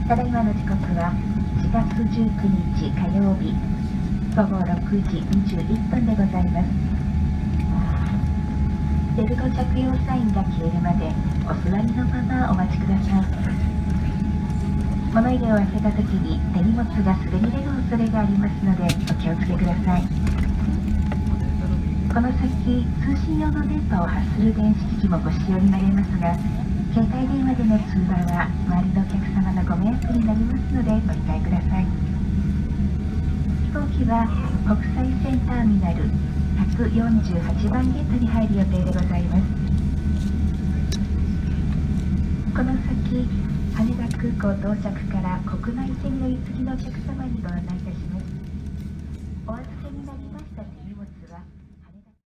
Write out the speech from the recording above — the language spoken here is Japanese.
ただいまの時刻は4月19日火曜日午後6時21分でございます。ベルト着用サインが消えるまでお座りのままお待ちください。物入れを開けた時に手荷物が滑り出る恐れがありますのでお気をつけください。この先、通信用の電波を発する電子機器もご使用になれますが、携帯電話での通話は周りのお客様のご迷惑になりますのでご理解ください。飛行機は国際線ターミナル148番ゲートに入る予定でございます。この先、羽田空港到着から国内線乗り継ぎのお客様にご案内いたします。